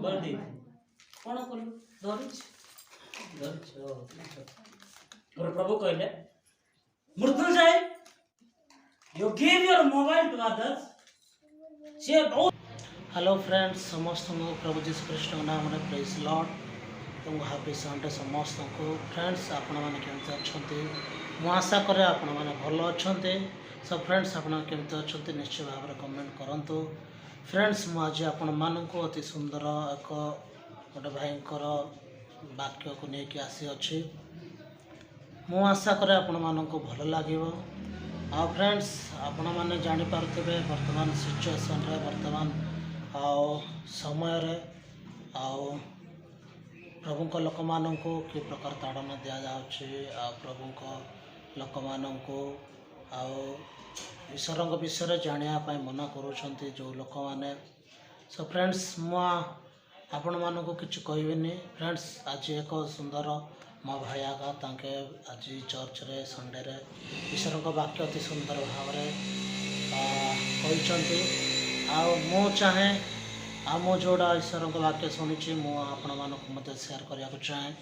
birthday कौन कलु धरिछ धरिछ और प्रभु कहले Mrutyunjay you give your mobile to others से बहुत हेलो फ्रेंड्स समस्त को प्रभु जीसु कृष्ण नाम में प्रेज लॉर्ड तो हैप्पी संडे समस्त को फ्रेंड्स आपण मैंने केमती अच्छा मु आशा करे आपण मैंने भल अच्छा सब फ्रेंड्स आपण केमती अच्छा निश्चय भाव में कमेंट करूँ फ्रेंड्स मुझे आपण मानक अति सुंदर एक गोटे भाईंकर वाक्य को लेकिन आसी अच्छी मु आशा करे आपण मानक भल लगे आ फ्रेंड्स आपण मैंने जापारे वर्तमान सिचुएसन रे वर्तमान समय रे प्रभु लोक मान को कि प्रकार ताड़ना दि जाऊँ प्रभु लोक मान को ईश्वर विषय जानापी मना करुँच जो लोक मैंने सो फ्रेंड्स आपण मान को किसी कहबी फ्रेंड्स आज एक सुंदर मो भाई आगा तांके आज चर्च रे संडे रे ईश्वर वाक्य अति सुंदर भाव कहते मु चाहे मु जोड़ा ईश्वर वाक्य शुणी आपण मानक सेयार करने को चाहे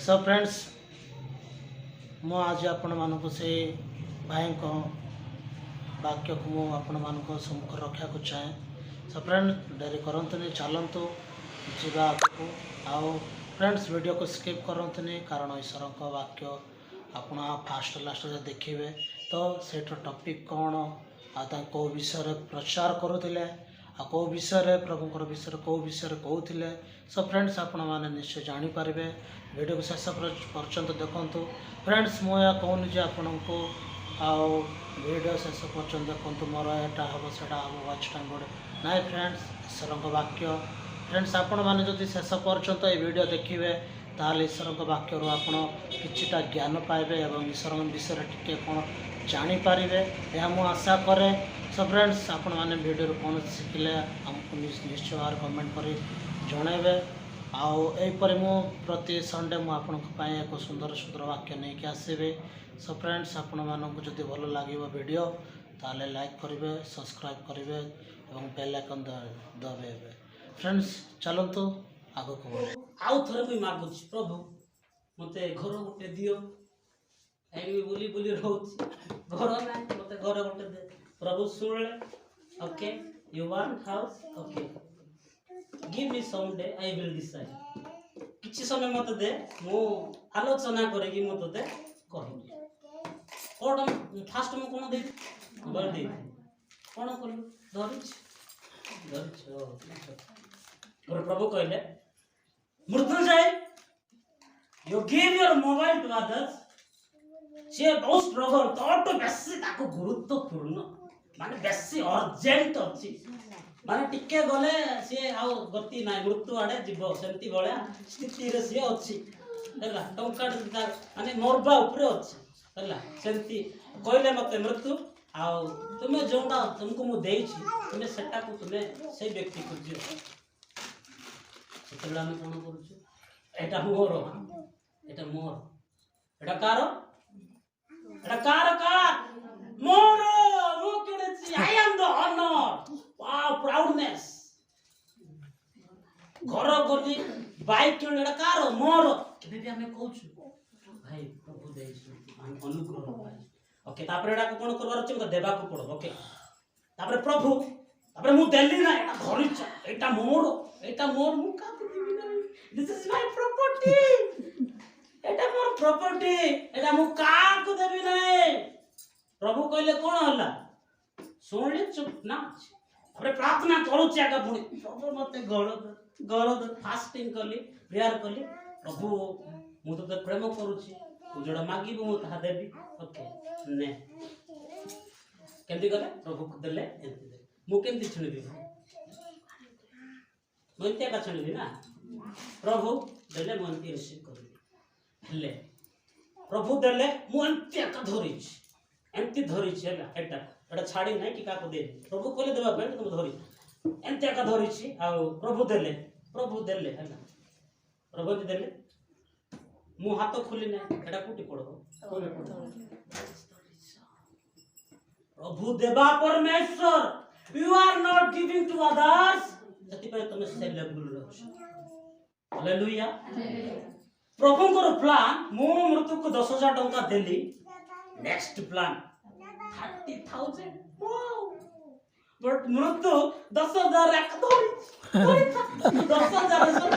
सो फ्रेंड्स मु आज आपण मानक से भाई को वाक्य को मु आपण मानक सम्मुख रखा को चाहे सो फ्रेंड डेरी करंतनी चलतु जीवा आगको आओ फ्रेंड्स वीडियो को स्किप करंतनी कारण ईश्वर का वाक्य आपण फास्ट लास्ट देखिए तो सेठ टॉपिक कौन आ विषय प्रचार करुले कौ विषय प्रभुंर विषय कौ विषय कहते सो फ्रेंड्स आपण मैंने निश्चय जानीपारे वीडियो को शेष पर्यंत देखूँ फ्रेंड्स मुझे कहूनी जे आपण को वीडियो शेष पर्यंत देखूँ मोर यहाँ हम से वाच टाइम गोटे नाई फ्रेंड्स ईश्वर वाक्य फ्रेंड्स आपण मैंने जब शेष पर्यंत ये वीडियो देखिए ताल ईश्वर वाक्य आपण किछिटा ज्ञान पाइबे और ईश्वर विषय टिके कौन जानीपारे यह मु आशा करे सो फ्रेंड्स आपण मैंने वीडियो कौन शिखिले आमको निश्चय भाव कमेंट कर जनइबे आईपर मु प्रति संडे मुझे एक सुंदर सुंदर वाक्य नहीं कि आसबे सो फ्रेंड्स आपण मानक जब भल लगे वीडियो ताले लाइक करेंगे सब्सक्राइब करेंगे और बेल आइकन दबाइबे फ्रेंड्स चलतु आग को आउ थे मुझे मागुच प्रभु मत घर गोटे दियो बुली बुली रोच घर ना मत घर गोटे दे प्रभु शुणले okay you want house okay give me some day I will decide किछि समय मत दे मु आलोचना करेगी मत दे कहि कोन फास्ट मु कोन दे बर्थडे कोन करलु धरिछ धरिछ और प्रभु कहले Mrutyunjay you give your mobile to others से बहुत स्ट्रगल तो बेसी ताको गुरुत्वपूर्ण माने बेसी अर्जेंट अछि माने टिके गले सी आउ गति ना मृत्यु आड़े जीव सेमती भलिया स्थिति रे सी अछि हैला टंका माने मरबा ऊपर अछि हैला सेमती कहले मते मृत्यु आउ तुमे जोंडा तुमको मु देछि तुमे सेटा को तुमे से व्यक्ति को दियो सेतला हम कोन करूछु एटा मोर एटा कार मोर मु केडे छी I am the honour wow proudness घर गली बाइक किणा कार मोर केबे भी हमें कहूछु भाई प्रभु देइछु हम अनुग्रह पाइ ओके तापर एटा कोन करबार अछि म देबा को पड़ो ओके तापर प्रभु तापर मु देली ना एटा धरिछ एटा मोर मु का दिबी ना this is my property Etah more property एटा मु का को देबी ना प्रभु कहले कोन हला सुनले चुप ना अरे प्रार्थना करू आगे पुणी प्रभु मत गल फास्टिंग कली प्रेयर कली प्रभु मु तो प्रेम करुची तू जोड़ा मागिबू मु ताहा देबी ओके ने केंती गले प्रभु को देले एंती दे मु केंती छुनिबी मोंतिया का छुनिबी ना प्रभु देले मोंती रिसीव करबी हेले प्रभु देले मु एंती का धरिछ एंती धरिछ हैला एटा छाड़ी नहीं कि काको दे प्रभु कोले देबा पे तुम धरि एंते का धरि छी आ प्रभु देले हैला प्रभु देले मु हाथ खोली नहीं एटा कुटी पड़ो कोले पड़ो प्रभु देबा परमेश्वर you are not giving to others जति पे तुम से लेवल रे हो हालेलुया प्रभु को प्लान मु मृत्यु को 10,000 टंका देली नेक्स्ट प्लान 30,000 वाओ बट मृत्यु 10,000 एक धोरी 10,000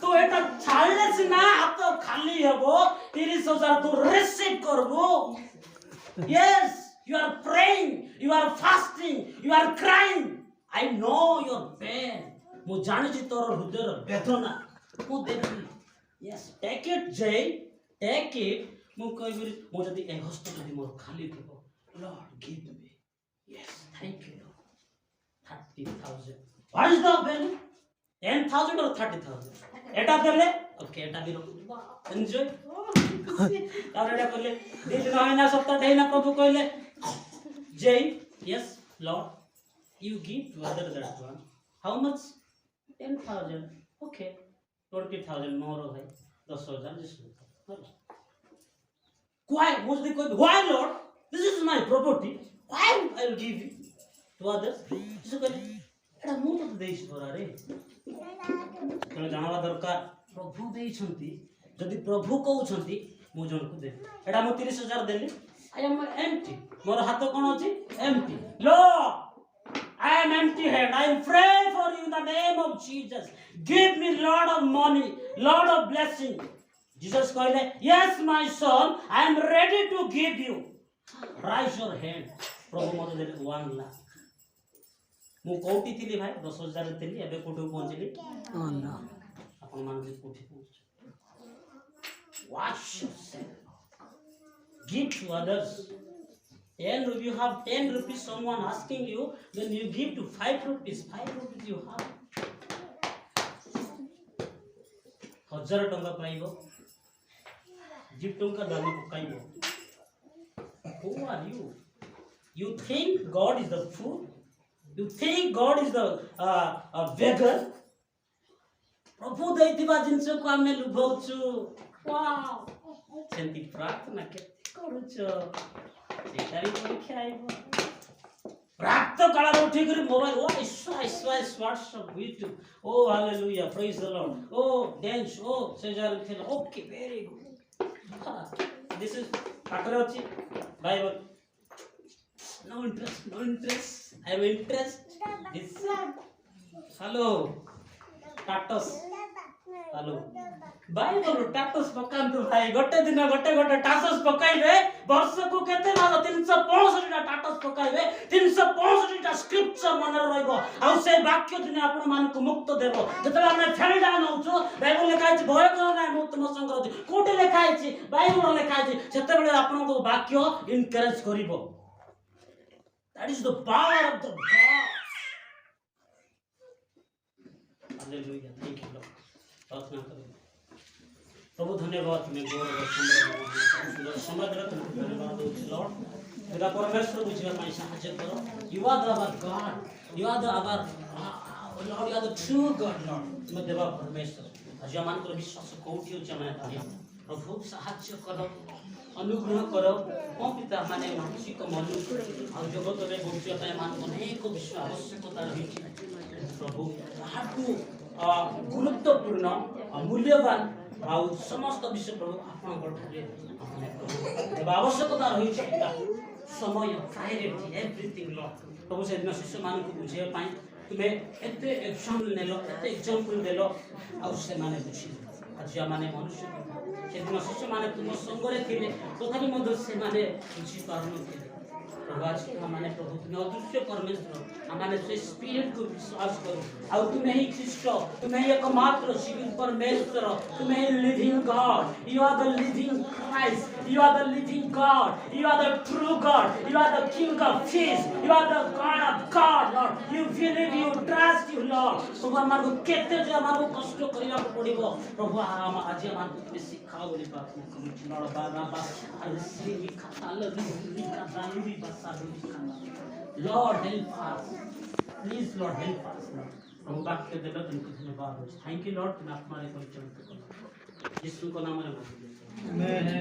तो एटा छाड़ले सिना हाथ खाली हेबो 30,000 तू रिसीव करबो yes you are praying you are fasting you are crying I know your pain मु जानि छी तोर हृदय रो वेदना मु देबी यस टेक इट जय टेक इट मु कहबी मु जदी ए हस्त जदी मोर खाली थबो lord give me yes thank you lord 30,000 what is the value 10,000 or 30,000 एटा देले ओके एटा भी रखु एन्जॉय और एटा करले दिन होइना सप्ताह देना प्रभु कहले जय yes Lord you give to other that one how much 10,000 okay 20,000 more हो भाई 10,000 जिसमें why मुझे कोई why lord this is my property why I will give you to others जिसे कहले एटा मु तो देइस परा रे तो जानवा दरकार प्रभु देइछंती जदि प्रभु कहउछंती मु जन को दे एटा मु 30,000 देली I am empty मोर हाथ कोन अछि empty Lord I am empty hand I pray for you in the name of Jesus give me lot of money lot of blessing Jesus कहले yes my son I am ready to give you raise your hand प्रभु मते दे 1 लाख मु कोटी थिली भाई 10,000 थिली एबे कोठी पहुंचली अपन मान के कोठी पहुंच watch yourself give to others 10 rupees you have 10 rupees someone asking you then you give to 5 rupees you have 1,000 टंका पाइबो जीव टंका दानी पकाइबो who are you think God is the fool you think God is the beggar प्रभु दैतिबा जिंस को हमें लुभाउछु wow सेंति प्रार्थना केते करूछो सेटारी परीक्षा आइबो प्राप्त काल उठी करी मोबाइल ओ इस व्हाट्सएप यूट्यूब ओ हालेलुया प्रेज द लॉर्ड ओ डांस ओ सेजार खेल okay very good this is पाकर अछि Bible no interest I am interested this hello status hello Bible status पकांतु भाई गोटे दिन गोटे टाटस पकाइबे वर्ष को केते मानो 365 टा टाटस पकाइबे 365 टा स्क्रिप्चर मन रहइबो आ से वाक्य दिन आपण मान को मुक्त देबो जतले हमने फेल डाउन होछु बाइबल लिखाइ छै भय कर ना मुक्त म संग्रह कोटे लिखाइ छै बाइबल लिखाइ छै जते बेले आपण को वाक्य encourage करिवो that is the power of the God hallelujah thank you lord प्रार्थना करें प्रभु धन्यवाद तुम्हें गौर और समग्र तुमको धन्यवाद देउछि लॉर्ड तेरा परमेश्वर बुझिबा पई सहायता करो you are the our God you are the our Lord you are the true God Lord तुम देवा परमेश्वर आज मान कर विश्वास कोठी हो जमा ताहि प्रभु सहायता करो अनुग्रह करो ओ पिता माने मानसिक मन और जगत रे बुझिबा पई मान अनेक विश्व आवश्यकता रही प्रभु आठू गुरुत्वपूर्ण मूल्यवान आ समस्त विषय प्रभु आपण कोठारे आवश्यकता रही समय प्रायोरिटी एवरीथिंग लॉर्ड प्रभु से दिन शिष्य मान को बुझे पाई तुमे एते एग्जांपल नेलो एते एग्जांपल देलो आ से माने बुझी आज माने मनुष्य से दिन शिष्य माने तुम संगरे थिले तथापि मध्य से माने बुझी पारनो थिले प्रभु आज माने प्रभु तुम अदृश्य परमेश्वर हमारे से स्पिरिट को विश्वास करो और तुम ही ख्रिस्ट तुम ही एकमात्र जीवित परमेश्वर तुम ही living God you are the living Christ you are the living God you are the true God you are the king of peace you are the God of God lord you believe you trust you lord प्रभु हमार को केते जे हमार को कष्ट करिया पड़िबो प्रभु हम आज हमार को सिखाओ बोली प्रार्थना करू लॉर्ड बाबा आज श्री खाता लगी खाता लगी Lord help us please Lord help us प्रभु वाक्य देला तुमको धन्यवाद हो थैंक यू लॉर्ड तुम हमारे परिचय करो यीशु को नाम में आमेन